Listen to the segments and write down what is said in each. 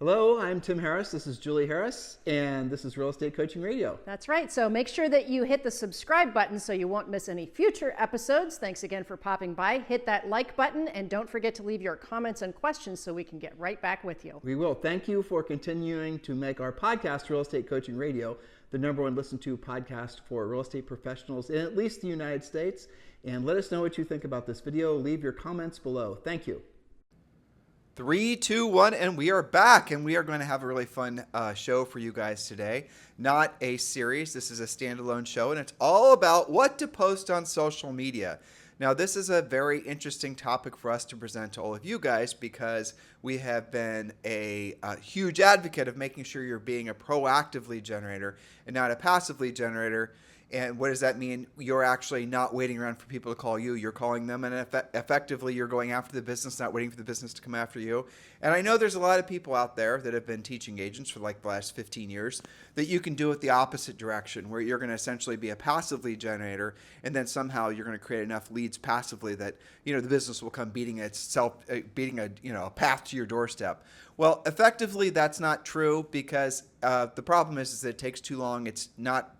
Hello, I'm Tim Harris. This is Julie Harris, and this is Real Estate Coaching Radio. That's right. So make sure that you hit the subscribe button so you won't miss any future episodes. Thanks again for popping by. Hit that like button, and don't forget to leave your comments and questions so we can get right back with you. We will. Thank you for continuing to make our podcast, Real Estate Coaching Radio, the #1 listened to podcast for real estate professionals in at least the United States. And let us know what you think about this video. Leave your comments below. Thank you. 3, 2, 1, and we are back, and we are going to have a really fun show for you guys today. Not a series. This is a standalone show, and it's all about what to post on social media. Now, this is a very interesting topic for us to present to all of you guys because we have been a huge advocate of making sure you're being a proactive lead generator and not a passive lead generator. And what does that mean? You're actually not waiting around for people to call you. You're calling them, and effectively you're going after the business, not waiting for the business to come after you. And I know there's a lot of people out there that have been teaching agents for like the last 15 years that you can do it the opposite direction, where you're going to essentially be a passive lead generator, and then somehow you're going to create enough leads passively that the business will come beating a path to your doorstep. Well, effectively that's not true because the problem is that it takes too long. It's not.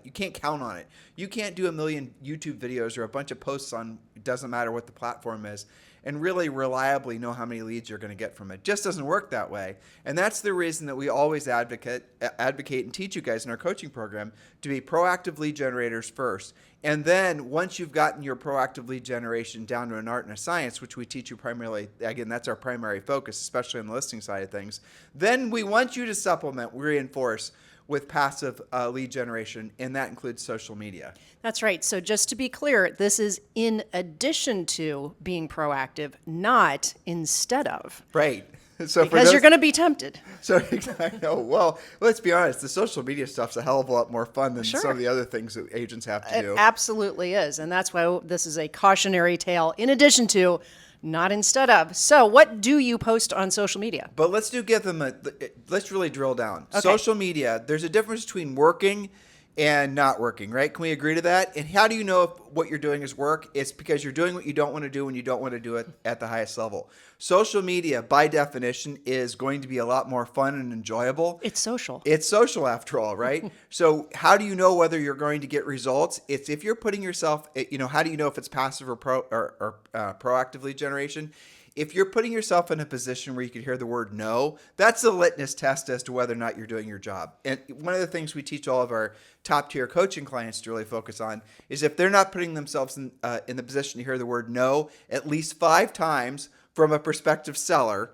You can't count on it. You can't do a million YouTube videos or a bunch of posts on, it doesn't matter what the platform is, and really reliably know how many leads you're going to get from it. It just doesn't work that way. And that's the reason that we always advocate and teach you guys in our coaching program to be proactive lead generators first. And then once you've gotten your proactive lead generation down to an art and a science, which we teach you primarily, again, that's our primary focus, especially on the listing side of things, then we want you to supplement, reinforce with passive lead generation, and that includes social media. That's right. So just to be clear, this is in addition to being proactive, not instead of. Right. So because you're going to be tempted. So I know. Well, let's be honest. The social media stuff's a hell of a lot more fun than Sure. some of the other things that agents have to do. It absolutely is. And that's why this is a cautionary tale in addition to, not instead of. So what do you post on social media? But let's really drill down. Okay. Social media, there's a difference between working and not working, right? Can we agree to that? And how do you know if what you're doing is work? It's because you're doing what you don't want to do when you don't want to do it at the highest level. Social media, by definition, is going to be a lot more fun and enjoyable. It's social. It's social after all, right? So how do you know whether you're going to get results? It's if you're putting yourself, how do you know if it's passive or proactive lead generation? If you're putting yourself in a position where you can hear the word no, that's a litmus test as to whether or not you're doing your job. And one of the things we teach all of our top tier coaching clients to really focus on is if they're not putting themselves in the position to hear the word no at least 5 times from a prospective seller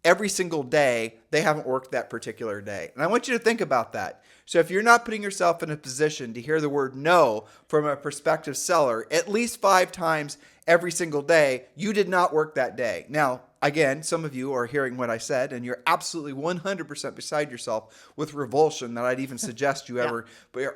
every single day, they haven't worked that particular day. And I want you to think about that. So if you're not putting yourself in a position to hear the word no from a prospective seller at least 5 times every single day, you did not work that day. Now, again, some of you are hearing what I said, and you're absolutely 100% beside yourself with revulsion that I'd even suggest you ever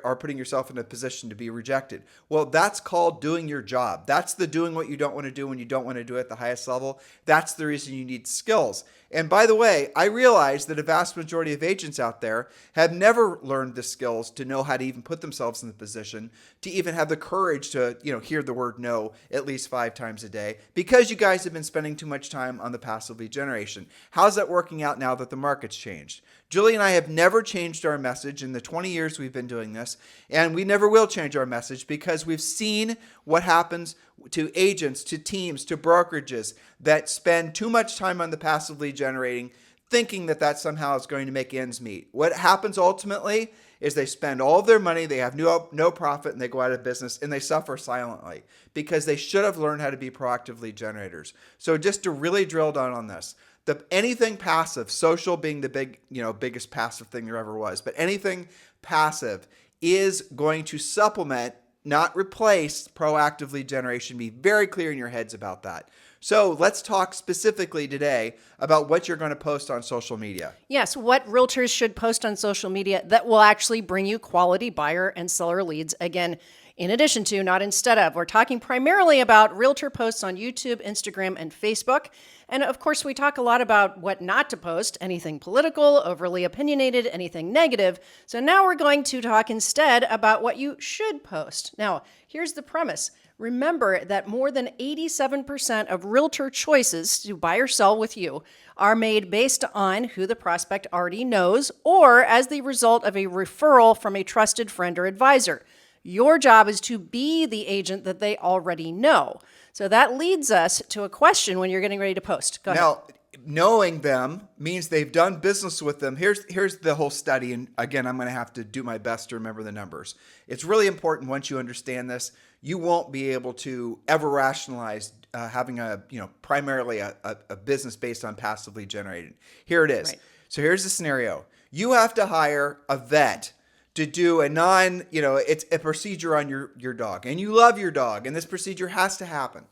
are putting yourself in a position to be rejected. Well, that's called doing your job. That's the doing what you don't want to do when you don't want to do it at the highest level. That's the reason you need skills. And by the way, I realize that a vast majority of agents out there have never learned the skills to know how to even put themselves in the position to even have the courage to, hear the word no at least 5 times a day because you guys have been spending too much time on the passive lead generation. How's that working out now that the market's changed? Julie and I have never changed our message in the 20 years we've been doing this, and we never will change our message because we've seen what happens to agents, to teams, to brokerages that spend too much time on the passive lead generating, thinking that somehow is going to make ends meet. What happens ultimately is they spend all of their money, they have no profit, and they go out of business, and they suffer silently because they should have learned how to be proactive lead generators. So just to really drill down on this, anything passive, social being the biggest passive thing there ever was, but anything passive is going to supplement, not replace, proactive lead generation. Be very clear in your heads about that. So let's talk specifically today about what you're going to post on social media. Yes, what realtors should post on social media that will actually bring you quality buyer and seller leads. Again, in addition to, not instead of. We're talking primarily about realtor posts on YouTube, Instagram, and Facebook. And of course, we talk a lot about what not to post, anything political, overly opinionated, anything negative. So now we're going to talk instead about what you should post. Now, here's the premise. Remember that more than 87% of realtor choices to buy or sell with you are made based on who the prospect already knows or as the result of a referral from a trusted friend or advisor. Your job is to be the agent that they already know. So that leads us to a question when you're getting ready to post. Go ahead. Now, knowing them means they've done business with them. Here's the whole study. And again, I'm going to have to do my best to remember the numbers. It's really important once you understand this, you won't be able to ever rationalize having primarily a business based on passively generated. Here it is. Right. So here's the scenario. You have to hire a vet to do it's a procedure on your dog, and you love your dog, and this procedure has to happen.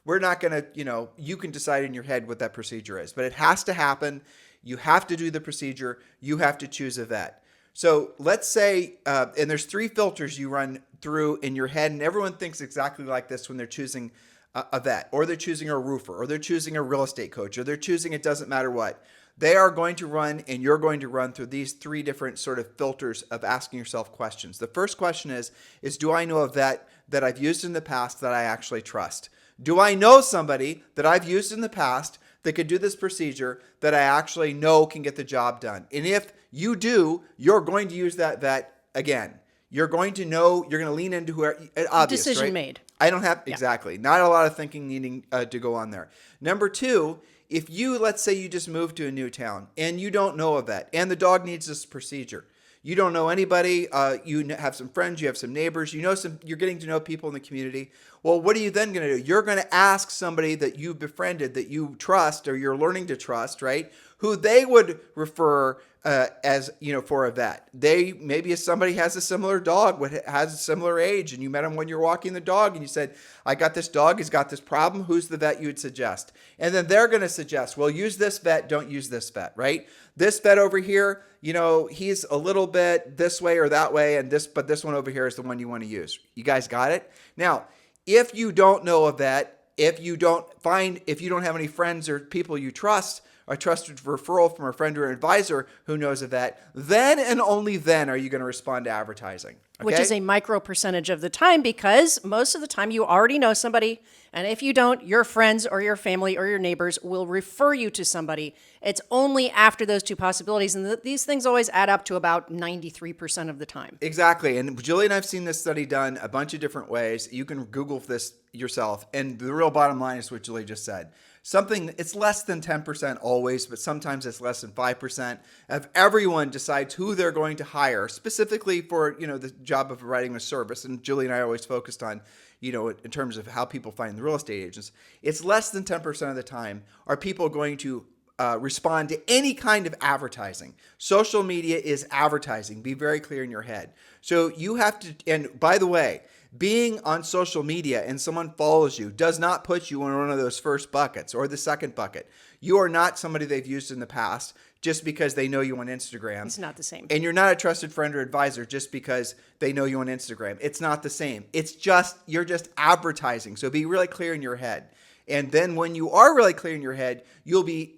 We're not going to, you can decide in your head what that procedure is, but it has to happen. You have to do the procedure. You have to choose a vet. So let's say, and there's 3 filters you run through in your head, and everyone thinks exactly like this when they're choosing a vet, or they're choosing a roofer, or they're choosing a real estate coach, or they're choosing, it doesn't matter what. They are going to run, and you're going to run through these 3 different sort of filters of asking yourself questions. The first question is do I know a vet that I've used in the past that I actually trust? Do I know somebody that I've used in the past that could do this procedure that I actually know can get the job done? And if you do, you're going to use that vet again. You're going to know, you're going to lean into whoever, obvious, Decision right? made. I don't have, exactly. Not a lot of thinking needing to go on there. Number 2, if let's say you just moved to a new town and you don't know a vet and the dog needs this procedure. You don't know anybody. You have some friends. You have some neighbors. You're getting to know people in the community. Well, what are you then going to do? You're going to ask somebody that you befriended, that you trust, or you're learning to trust, right? Who they would refer for a vet. Maybe if somebody has a similar dog, has a similar age, and you met him when you're walking the dog, and you said, "I got this dog. He's got this problem. Who's the vet you would suggest?" And then they're going to suggest, "Well, use this vet. Don't use this vet." Right? This vet over here, he's a little bit this way or that way, but this one over here is the one you want to use. You guys got it? Now, if you don't know a vet, if you don't have any friends or people you trust, a trusted referral from a friend or an advisor who knows a vet, then and only then are you going to respond to advertising. Okay? Which is a micro percentage of the time, because most of the time you already know somebody. And if you don't, your friends or your family or your neighbors will refer you to somebody. It's only after those 2 possibilities. And these things always add up to about 93% of the time. Exactly. And Julie and I have seen this study done a bunch of different ways. You can Google this yourself. And the real bottom line is what Julie just said. It's less than 10% always, but sometimes it's less than 5% of everyone decides who they're going to hire specifically for, the job of providing a service. And Julie and I are always focused on, in terms of how people find the real estate agents. It's less than 10% of the time are people going to respond to any kind of advertising. Social media is advertising. Be very clear in your head. So you have to, and by the way, being on social media and someone follows you does not put you in one of those first buckets or the second bucket. You are not somebody they've used in the past just because they know you on Instagram. It's not the same. And you're not a trusted friend or advisor just because they know you on Instagram. It's not the same. You're just advertising. So be really clear in your head. And then when you are really clear in your head, you'll be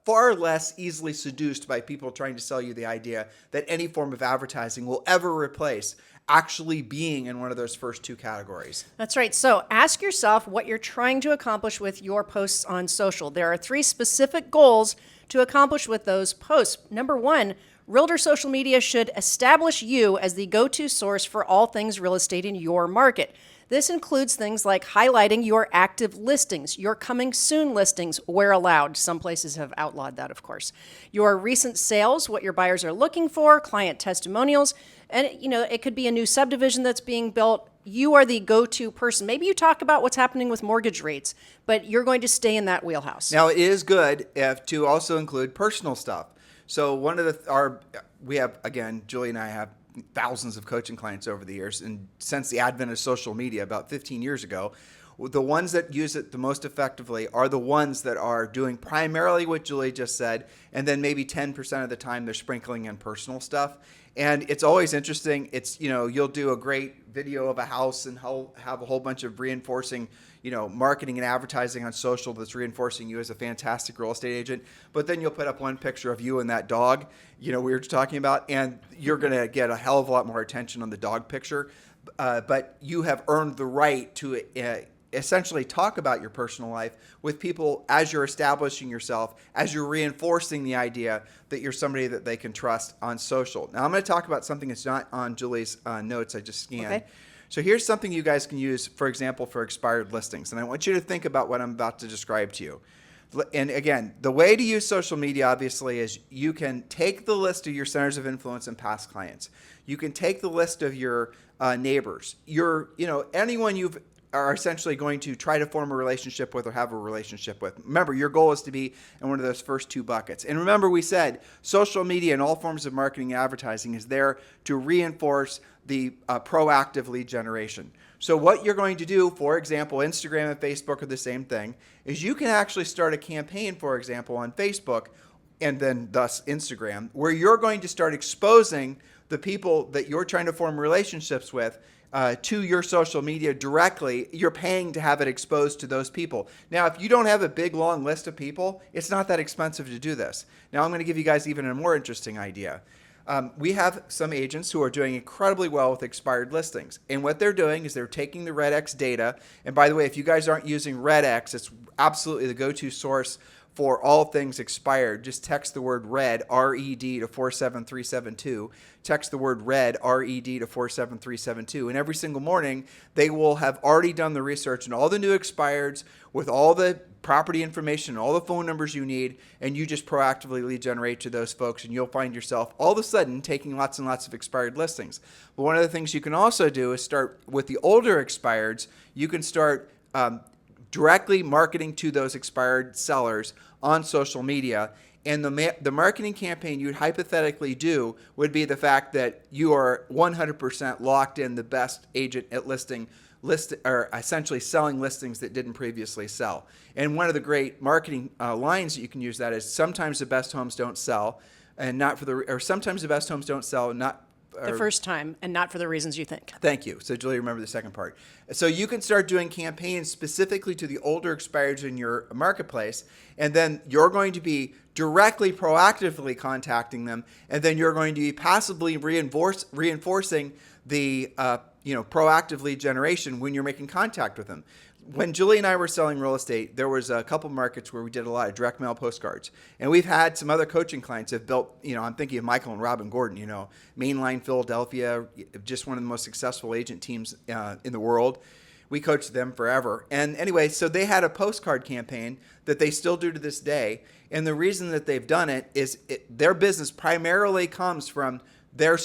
far less easily seduced by people trying to sell you the idea that any form of advertising will ever replace actually being in one of those first 2 categories. That's right. So ask yourself what you're trying to accomplish with your posts on social. There are 3 specific goals to accomplish with those posts. Number 1, Realtor social media should establish you as the go-to source for all things real estate in your market. This includes things like highlighting your active listings, your coming soon listings where allowed. Some places have outlawed that, of course. Your recent sales, what your buyers are looking for, client testimonials, and it could be a new subdivision that's being built. You are the go-to person. Maybe you talk about what's happening with mortgage rates, but you're going to stay in that wheelhouse. Now, it is good to also include personal stuff. So we have, again, Julie and I have thousands of coaching clients over the years. And since the advent of social media about 15 years ago, the ones that use it the most effectively are the ones that are doing primarily what Julie just said. And then maybe 10% of the time they're sprinkling in personal stuff. And it's always interesting. It's, you'll do a great video of a house and have a whole bunch of reinforcing, marketing and advertising on social that's reinforcing you as a fantastic real estate agent. But then you'll put up one picture of you and that dog, we were just talking about, and you're going to get a hell of a lot more attention on the dog picture but you have earned the right to essentially talk about your personal life with people as you're establishing yourself, as you're reinforcing the idea that you're somebody that they can trust on social. Now, I'm going to talk about something that's not on Julie's notes I just scanned. Okay. So here's something you guys can use, for example, for expired listings. And I want you to think about what I'm about to describe to you. And again, the way to use social media, obviously, is you can take the list of your centers of influence and past clients. You can take the list of your neighbors, anyone you've are essentially going to try to form a relationship with or have a relationship with. Remember, your goal is to be in one of those first two buckets. And remember, we said social media and all forms of marketing and advertising is there to reinforce the proactive lead generation. So what you're going to do, for example, Instagram and Facebook are the same thing, is you can actually start a campaign, for example, on Facebook and then thus Instagram, where you're going to start exposing the people that you're trying to form relationships with to your social media directly. You're paying to have it exposed to those people. Now, if you don't have a big, long list of people, it's not that expensive to do this. Now, I'm going to give you guys even a more interesting idea. We have some agents who are doing incredibly well with expired listings. And what they're doing is they're taking the RedX data. And by the way, if you guys aren't using RedX, it's absolutely the go-to source for all things expired. Just text the word RED, R-E-D, to 47372. Text the word RED, R-E-D, to 47372. And every single morning, they will have already done the research on all the new expireds with all the property information, all the phone numbers you need, and you just proactively lead generate to those folks, and you'll find yourself all of a sudden taking lots and lots of expired listings. But one of the things you can also do is start with the older expireds. You can start directly marketing to those expired sellers on social media. And the marketing campaign you'd hypothetically do would be the fact that you are 100% locked in the best agent at or essentially selling listings that didn't previously sell. And one of the great marketing lines that you can use that is sometimes the best homes don't sell, or sometimes the best homes don't sell, The first time, and not for the reasons you think. Thank you. So, Julie, remember the second part. So you can start doing campaigns specifically to the older expireds in your marketplace, and then you're going to be directly, proactively contacting them, and then you're going to be passively reinforcing the proactive lead generation when you're making contact with them. When Julie and I were selling real estate, there was a couple markets where we did a lot of direct mail postcards. And we've had some other coaching clients have built, I'm thinking of Michael and Robin Gordon, Mainline Philadelphia, just one of the most successful agent teams in the world. We coached them forever. And anyway, so they had a postcard campaign that they still do to this day. And the reason that they've done it is their business primarily comes from their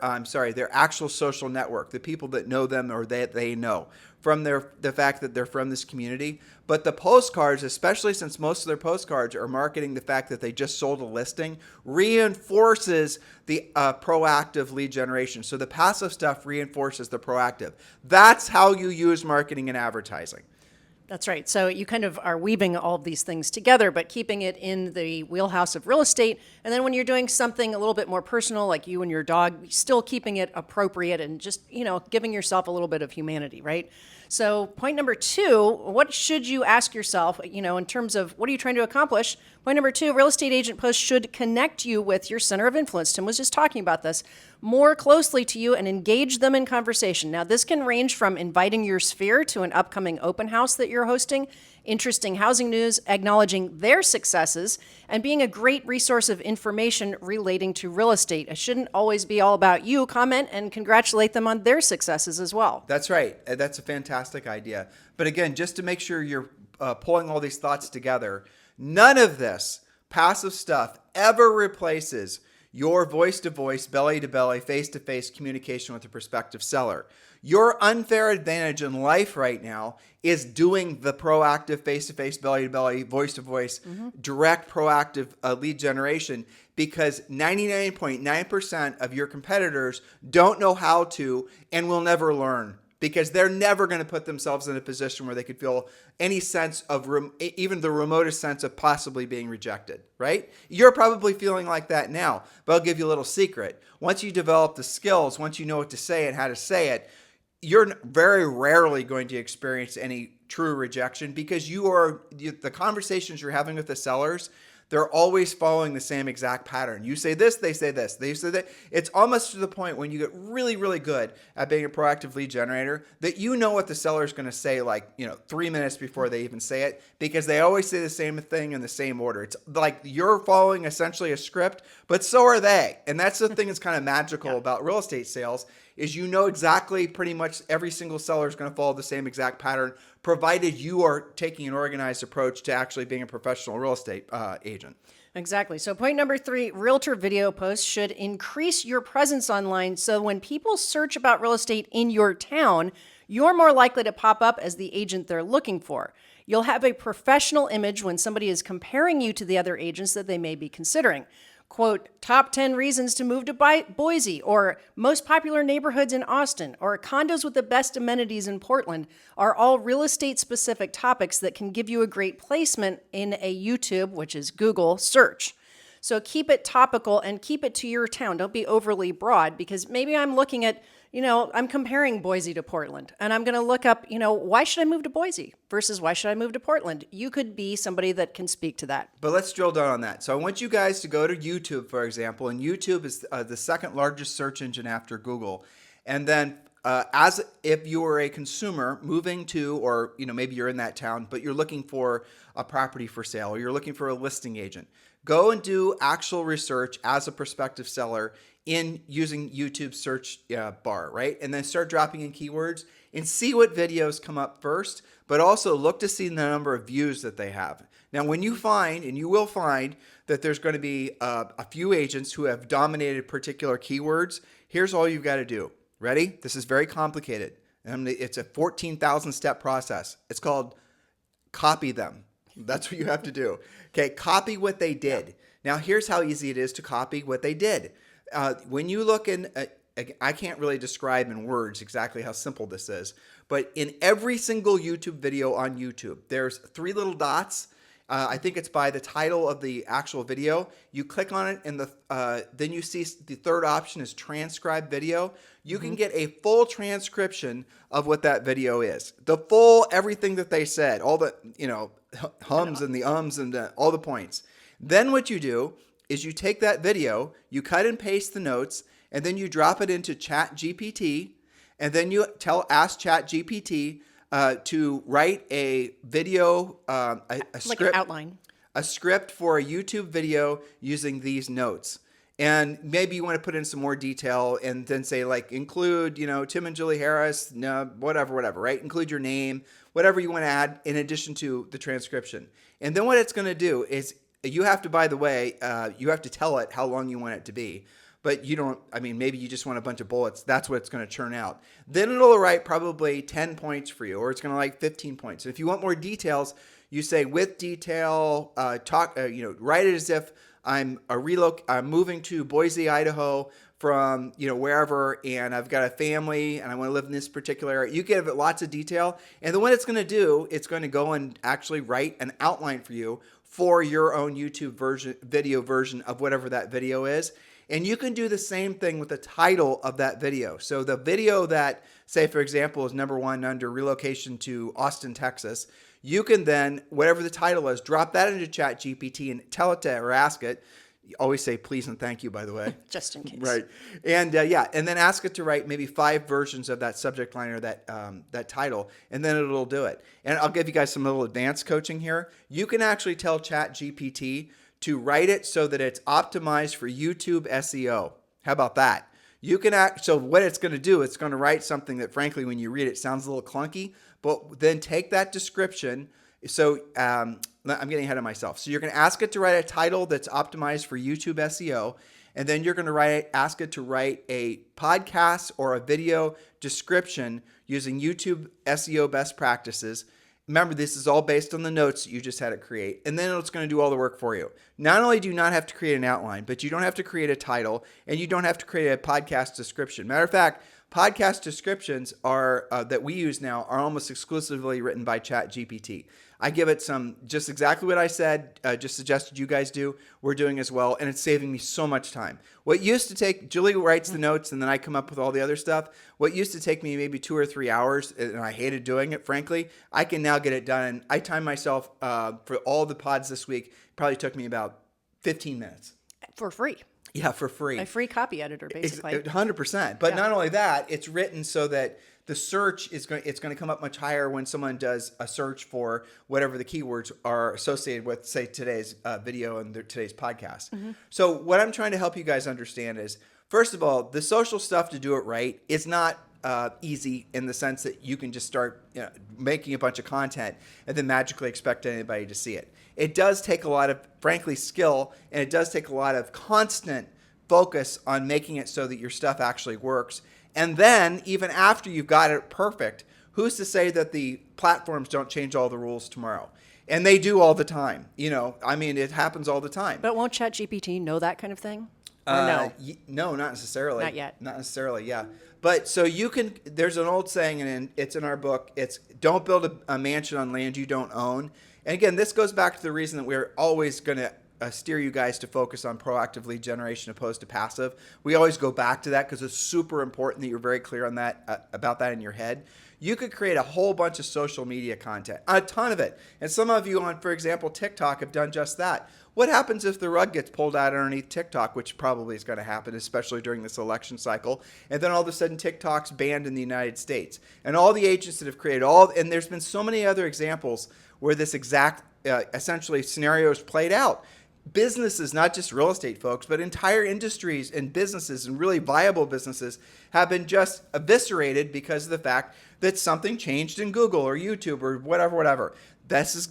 actual social network, the people that know them or that they know, from the fact that they're from this community. But the postcards, especially since most of their postcards are marketing the fact that they just sold a listing, reinforces the proactive lead generation. So the passive stuff reinforces the proactive. That's how you use marketing and advertising. That's right. So you kind of are weaving all of these things together, but keeping it in the wheelhouse of real estate. And then when you're doing something a little bit more personal, like you and your dog, still keeping it appropriate and just, giving yourself a little bit of humanity, right? So point number 2, what should you ask yourself, in terms of what are you trying to accomplish? Point number 2, real estate agent posts should connect you with your center of influence. Tim was just talking about this, more closely to you and engage them in conversation. Now, this can range from inviting your sphere to an upcoming open house that you're hosting, interesting housing news, acknowledging their successes, and being a great resource of information relating to real estate. It shouldn't always be all about you. Comment and congratulate them on their successes as well. That's right. That's a fantastic idea. But again, just to make sure you're pulling all these thoughts together, none of this passive stuff ever replaces your voice-to-voice, belly-to-belly, face-to-face communication with a prospective seller. Your unfair advantage in life right now is doing the proactive face-to-face, belly-to-belly, voice-to-voice, direct proactive lead generation, because 99.9% of your competitors don't know how to and will never learn, because they're never going to put themselves in a position where they could feel any sense of even the remotest sense of possibly being rejected, right? You're probably feeling like that now, but I'll give you a little secret. Once you develop the skills, once you know what to say and how to say it, you're very rarely going to experience any true rejection, because the conversations you're having with the sellers, they're always following the same exact pattern. You say this, they say this. They say that. It's almost to the point when you get really, really good at being a proactive lead generator that you know what the seller is going to say 3 minutes before they even say it, because they always say the same thing in the same order. It's like you're following essentially a script, but so are they. And that's the thing that's kind of magical about real estate sales is you know exactly pretty much every single seller is going to follow the same exact pattern, provided you are taking an organized approach to actually being a professional real estate agent. Exactly. So point number 3, realtor video posts should increase your presence online. So when people search about real estate in your town, you're more likely to pop up as the agent they're looking for. You'll have a professional image when somebody is comparing you to the other agents that they may be considering. Quote, top 10 reasons to move to Boise, or most popular neighborhoods in Austin, or condos with the best amenities in Portland are all real estate specific topics that can give you a great placement in a YouTube, which is Google, search. So keep it topical and keep it to your town. Don't be overly broad, because maybe I'm looking at, I'm comparing Boise to Portland, and I'm going to look up, why should I move to Boise versus why should I move to Portland? You could be somebody that can speak to that. But let's drill down on that. So I want you guys to go to YouTube, for example, and YouTube is the second largest search engine after Google. And then as if you were a consumer moving to, or maybe you're in that town, but you're looking for a property for sale, or you're looking for a listing agent, go and do actual research as a prospective seller in using YouTube search bar, right? And then start dropping in keywords and see what videos come up first, but also look to see the number of views that they have. Now, when you find, and you will find, that there's going to be a few agents who have dominated particular keywords, here's all you've got to do. Ready? This is very complicated. It's a 14,000 step process. It's called copy them. That's what you have to do. Okay, copy what they did. Now, here's how easy it is to copy what they did. When you look in, I can't really describe in words exactly how simple this is, but in every single YouTube video on YouTube, there's 3 little dots. I think it's by the title of the actual video. You click on it, and then you see the third option is transcribe video. You can get a full transcription of what that video is. The full, everything that they said, all the, hums and the ums and all the points. Then what you do is you take that video, you cut and paste the notes, and then you drop it into ChatGPT, and then you ask ChatGPT to write a video, a script, like an outline, a script for a YouTube video using these notes. And maybe you want to put in some more detail and then say include, Tim and Julie Harris, whatever, right? Include your name, whatever you want to add in addition to the transcription. And then what it's going to do is you have to, by the way, you have to tell it how long you want it to be. But you don't, maybe you just want a bunch of bullets. That's what it's going to churn out. Then it'll write probably 10 points for you, or it's going to write 15 points. And if you want more details, you say with detail, write it as if I'm moving to Boise, Idaho from, wherever, and I've got a family and I want to live in this particular area. You give it lots of detail. And then what it's going to do, it's going to go and actually write an outline for you for your own YouTube video version of whatever that video is. And you can do the same thing with the title of that video. So the video that, say, for example, is number 1 under relocation to Austin, Texas, you can then, whatever the title is, drop that into ChatGPT and tell it to, or ask it. You always say please and thank you, by the way. Just in case. Right. And and then ask it to write maybe 5 versions of that subject line or that title, and then it'll do it. And I'll give you guys some little advanced coaching here. You can actually tell ChatGPT to write it so that it's optimized for YouTube SEO. How about that? You can so what it's going to do, it's going to write something that, frankly, when you read it, sounds a little clunky, but then take that description. So I'm getting ahead of myself. So you're going to ask it to write a title that's optimized for YouTube SEO, and then you're going to ask it to write a podcast or a video description using YouTube SEO best practices. Remember, this is all based on the notes that you just had it create, and then it's going to do all the work for you. Not only do you not have to create an outline, but you don't have to create a title, and you don't have to create a podcast description. Matter of fact, podcast descriptions are that we use now are almost exclusively written by ChatGPT. I give it just exactly what I said, just suggested you guys do. We're doing as well, and it's saving me so much time. What used to take, Julie writes the notes, and then I come up with all the other stuff. What used to take me maybe 2 or 3 hours, and I hated doing it, frankly, I can now get it done. I time myself for all the pods this week. It probably took me about 15 minutes. For free. Yeah, for free. A free copy editor, basically. 100%. But not only that, it's written so that the search is going to come up much higher when someone does a search for whatever the keywords are associated with, say, today's video and today's podcast. So what I'm trying to help you guys understand is, first of all, the social stuff, to do it right, is not easy in the sense that you can just start making a bunch of content and then magically expect anybody to see it. It does take a lot of, frankly, skill, and it does take a lot of constant focus on making it so that your stuff actually works. And then, even after you've got it perfect, who's to say that the platforms don't change all the rules tomorrow? And they do all the time. It happens all the time. But won't ChatGPT know that kind of thing? Or no? No, not necessarily. Not yet. Not necessarily, yeah. But so there's an old saying, and it's in our book, it's don't build a mansion on land you don't own. And again, this goes back to the reason that we're always going to steer you guys to focus on proactive lead generation opposed to passive. We always go back to that because it's super important that you're very clear on that, about that in your head. You could create a whole bunch of social media content, a ton of it. And some of you on, for example, TikTok have done just that. What happens if the rug gets pulled out underneath TikTok, which probably is going to happen, especially during this election cycle, and then all of a sudden TikTok's banned in the United States? And all the agents that have created and there's been so many other examples where this exact essentially scenario is played out. Businesses, not just real estate folks, but entire industries and businesses and really viable businesses have been just eviscerated because of the fact that something changed in Google or YouTube or whatever. This is,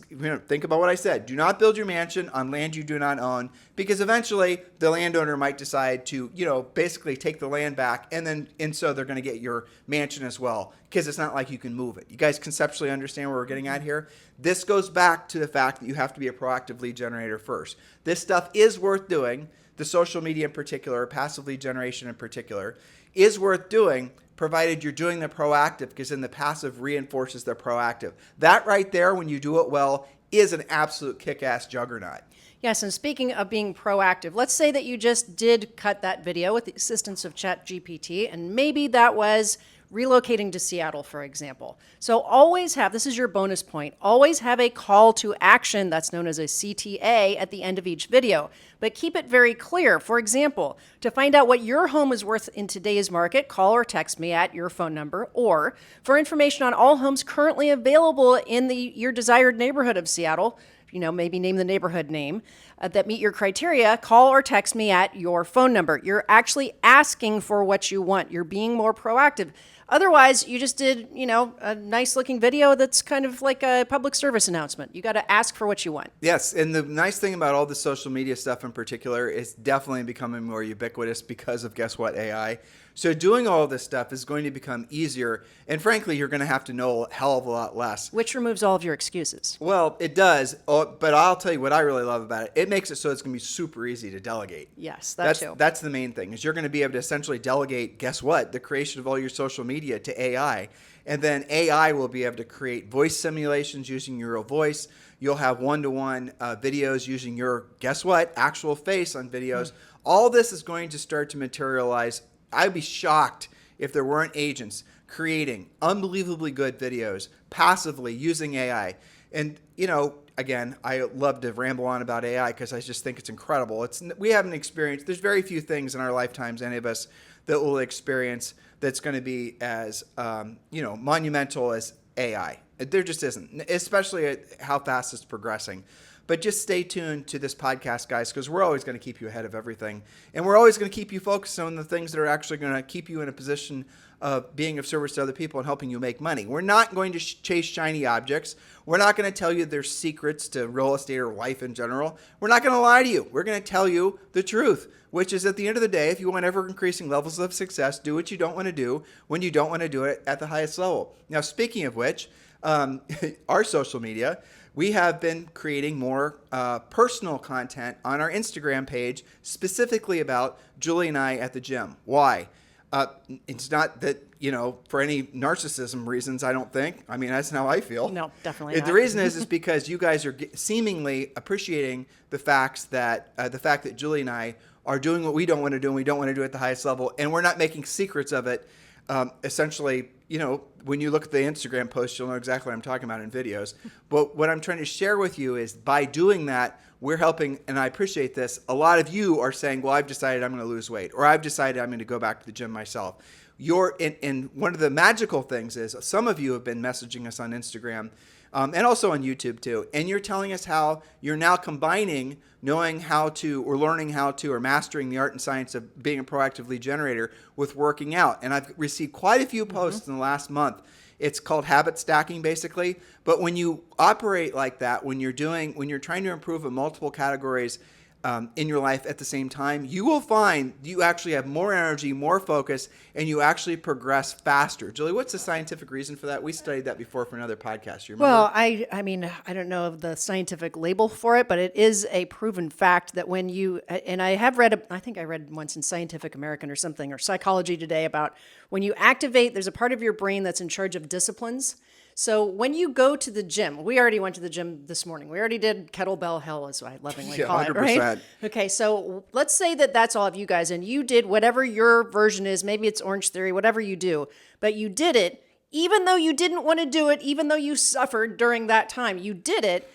think about what I said. Do not build your mansion on land you do not own, because eventually the landowner might decide to, basically take the land back, and so they're going to get your mansion as well, because it's not like you can move it. You guys conceptually understand where we're getting at here? This goes back to the fact that you have to be a proactive lead generator first. This stuff is worth doing. The social media in particular, passive lead generation in particular, is worth doing, provided you're doing the proactive, because then the passive reinforces the proactive. That right there, when you do it well, is an absolute kick-ass juggernaut. Yes, and speaking of being proactive, let's say that you just did cut that video with the assistance of ChatGPT, and maybe that was relocating to Seattle, for example. So always have, this is your bonus point, always have a call to action that's known as a CTA at the end of each video. But keep it very clear. For example, to find out what your home is worth in today's market, call or text me at your phone number. Or for information on all homes currently available in your desired neighborhood of Seattle, maybe name the neighborhood name that meet your criteria, call or text me at your phone number. You're actually asking for what you want. You're being more proactive. Otherwise, you just did, a nice looking video that's kind of like a public service announcement. You got to ask for what you want. Yes. And the nice thing about all the social media stuff in particular is definitely becoming more ubiquitous because of, guess what, AI. So doing all this stuff is going to become easier. And frankly, you're going to have to know a hell of a lot less. Which removes all of your excuses. Well, it does. But I'll tell you what I really love about it. It makes it so it's going to be super easy to delegate. Yes, that's too. That's the main thing, is you're going to be able to essentially delegate, guess what, the creation of all your social media to AI. And then AI will be able to create voice simulations using your real voice. You'll have one-to-one videos using your, guess what, actual face on videos. All this is going to start to materialize. I'd be shocked if there weren't agents creating unbelievably good videos passively using AI. And, again, I love to ramble on about AI because I just think it's incredible. We haven't experienced, there's very few things in our lifetimes, any of us, that will experience that's going to be as, monumental as AI. There just isn't, especially at how fast it's progressing. But just stay tuned to this podcast, guys, because we're always going to keep you ahead of everything. And we're always going to keep you focused on the things that are actually going to keep you in a position of being of service to other people and helping you make money. We're not going to chase shiny objects. We're not going to tell you there's secrets to real estate or life in general. We're not going to lie to you. We're going to tell you the truth, which is, at the end of the day, if you want ever increasing levels of success, do what you don't want to do when you don't want to do it at the highest level. Now, speaking of which, our social media, we have been creating more personal content on our Instagram page, specifically about Julie and I at the gym. Why? It's not that, for any narcissism reasons, I don't think. I mean, that's how I feel. No, definitely not. The reason is because you guys are seemingly appreciating the fact that Julie and I are doing what we don't want to do, and we don't want to do it at the highest level, and we're not making secrets of it. essentially, when you look at the Instagram post, you'll know exactly what I'm talking about in videos. But what I'm trying to share with you is by doing that, we're helping, and I appreciate this. A lot of you are saying, well, I've decided I'm going to lose weight, or I've decided I'm going to go back to the gym myself. And one of the magical things is some of you have been messaging us on Instagram and also on YouTube too. And you're telling us how you're now combining knowing how to, or learning how to, or mastering the art and science of being a proactive lead generator with working out. And I've received quite a few posts in the last month. It's called habit stacking, basically. But when you operate like that, when you're trying to improve in multiple categories in your life at the same time, you will find you actually have more energy, more focus, and you actually progress faster. Julie, what's the scientific reason for that? We studied that before for another podcast. You remember? Well, I mean, I don't know of the scientific label for it, but it is a proven fact that when you, and I have read, I think I read once in Scientific American or something, or Psychology Today, about when you activate, there's a part of your brain that's in charge of disciplines. So when you go to the gym, we already went to the gym this morning. We already did kettlebell hell, as I lovingly call it, right? 100%. Okay, so let's say that that's all of you guys, and you did whatever your version is. Maybe it's Orange Theory, whatever you do, but you did it, even though you didn't want to do it, even though you suffered during that time. You did it.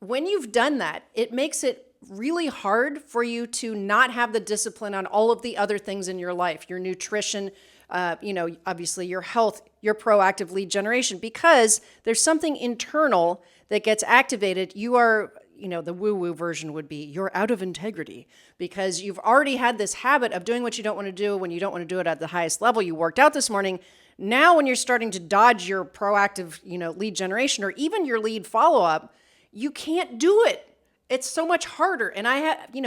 When you've done that, it makes it really hard for you to not have the discipline on all of the other things in your life, your nutrition, obviously your health, your proactive lead generation, because there's something internal that gets activated. You are, the woo-woo version would be you're out of integrity because you've already had this habit of doing what you don't want to do when you don't want to do it at the highest level. You worked out this morning. Now, when you're starting to dodge your proactive, lead generation or even your lead follow-up, you can't do it. It's so much harder. And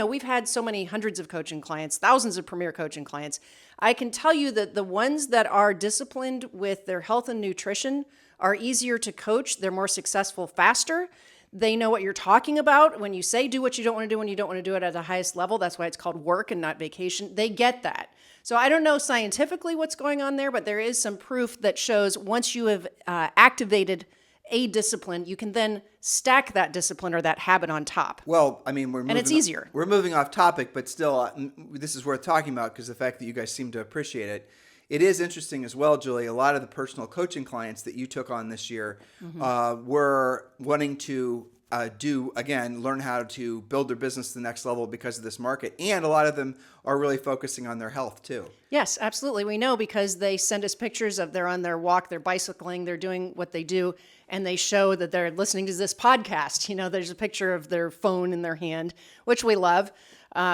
we've had so many hundreds of coaching clients, thousands of premier coaching clients. I can tell you that the ones that are disciplined with their health and nutrition are easier to coach. They're more successful faster. They know what you're talking about. When you say do what you don't want to do when you don't want to do it at the highest level, that's why it's called work and not vacation. They get that. So I don't know scientifically what's going on there, but there is some proof that shows once you have activated a discipline, you can then stack that discipline or that habit on top. Well, I mean, it's easier. We're moving off topic, but still, this is worth talking about because the fact that you guys seem to appreciate it. It is interesting as well, Julie. A lot of the personal coaching clients that you took on this year were wanting to learn how to build their business to the next level because of this market. And a lot of them are really focusing on their health too. Yes, absolutely. We know because they send us pictures of they're on their walk, they're bicycling, they're doing what they do, and they show that they're listening to this podcast. There's a picture of their phone in their hand, which we love.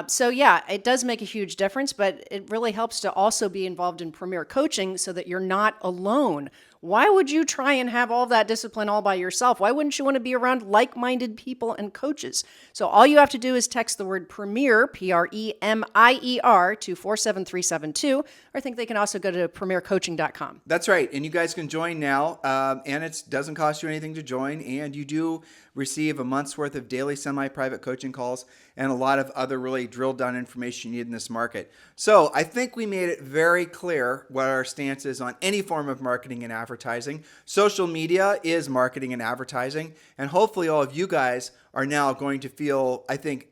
So yeah, it does make a huge difference, but it really helps to also be involved in premier coaching so that you're not alone. Why would you try and have all that discipline all by yourself? Why wouldn't you want to be around like-minded people and coaches? So all you have to do is text the word Premier, Premier, to 47372, or I think they can also go to premiercoaching.com. That's right. And you guys can join now. And it doesn't cost you anything to join. And you do receive a month's worth of daily semi-private coaching calls and a lot of other really drilled down information you need in this market. So I think we made it very clear what our stance is on any form of marketing and advertising. Social media is marketing and advertising. And hopefully all of you guys are now going to feel, I think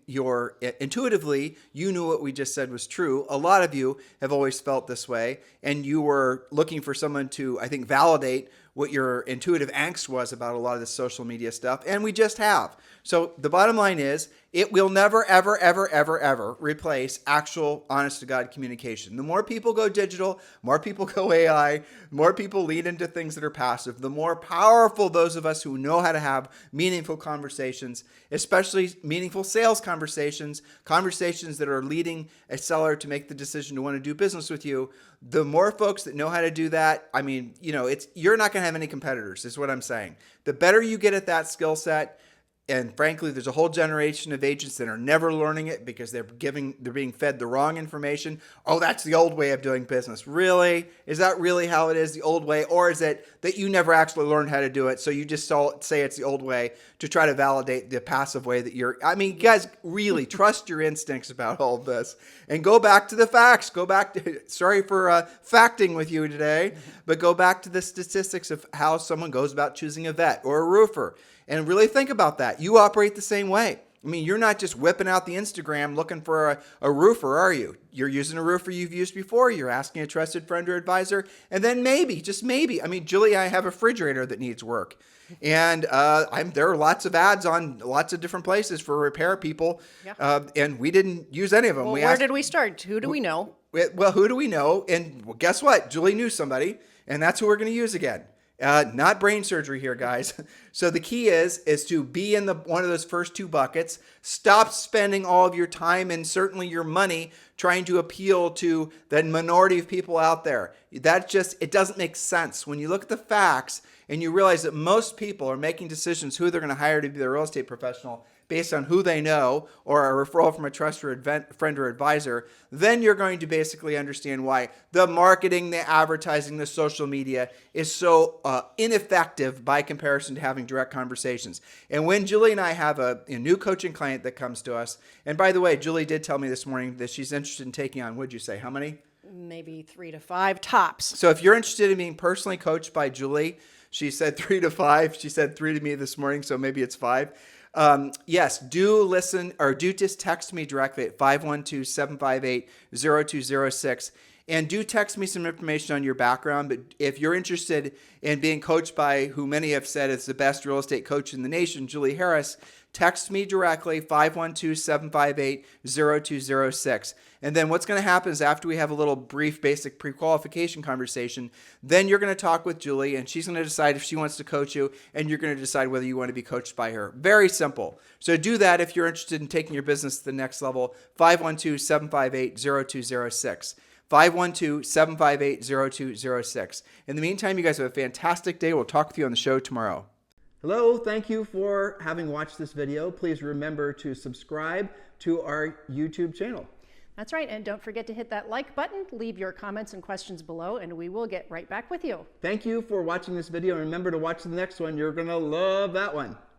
intuitively, you knew what we just said was true. A lot of you have always felt this way. And you were looking for someone to, I think, validate what your intuitive angst was about a lot of the social media stuff. And we just have. So the bottom line is, it will never, ever, ever, ever, ever replace actual honest-to-God communication. The more people go digital, more people go AI, more people lead into things that are passive, the more powerful those of us who know how to have meaningful conversations, especially meaningful sales conversations, conversations that are leading a seller to make the decision to want to do business with you. The more folks that know how to do that, I mean, you're not going to have any competitors, is what I'm saying. The better you get at that skill set, and frankly, there's a whole generation of agents that are never learning it because they're being fed the wrong information. Oh, that's the old way of doing business. Really? Is that really how it is, the old way? Or is it that you never actually learned how to do it, so you just say it's the old way to try to validate the passive way that you're... I mean, guys, really trust your instincts about all of this and go back to the facts. Go back to... Sorry for facting with you today, but go back to the statistics of how someone goes about choosing a vet or a roofer. And really think about that. You operate the same way. I mean, you're not just whipping out the Instagram looking for a roofer, are you? You're using a roofer you've used before. You're asking a trusted friend or advisor. And then maybe, just maybe, I mean, Julie, I have a refrigerator that needs work. And there are lots of ads on lots of different places for repair people. Yeah. And we didn't use any of them. Well, We where asked, did we start? Who do we know? well, who do we know? And well, guess what? Julie knew somebody, and that's who we're going to use again. Not brain surgery here, guys. So the key is to be in one of those first two buckets. Stop spending all of your time and certainly your money trying to appeal to the minority of people out there. It doesn't make sense. When you look at the facts and you realize that most people are making decisions who they're going to hire to be their real estate professional based on who they know or a referral from a trusted friend or advisor, then you're going to basically understand why the marketing, the advertising, the social media is so ineffective by comparison to having direct conversations. And when Julie and I have a new coaching client that comes to us, and by the way, Julie did tell me this morning that she's interested in taking on, would you say, how many? Maybe 3 to 5 tops. So if you're interested in being personally coached by Julie, she said 3 to 5. She said 3 to me this morning, so maybe it's 5. Yes, do listen or do just text me directly at 512-758-0206. And do text me some information on your background. But if you're interested in being coached by who many have said is the best real estate coach in the nation, Julie Harris, text me directly, 512-758-0206. And then what's going to happen is after we have a little brief basic pre-qualification conversation, then you're going to talk with Julie and she's going to decide if she wants to coach you, and you're going to decide whether you want to be coached by her. Very simple. So do that if you're interested in taking your business to the next level, 512-758-0206. 512-758-0206. In the meantime, you guys have a fantastic day. We'll talk with you on the show tomorrow. Hello, thank you for having watched this video. Please remember to subscribe to our YouTube channel. That's right. And don't forget to hit that like button, leave your comments and questions below, and we will get right back with you. Thank you for watching this video. And remember to watch the next one. You're going to love that one.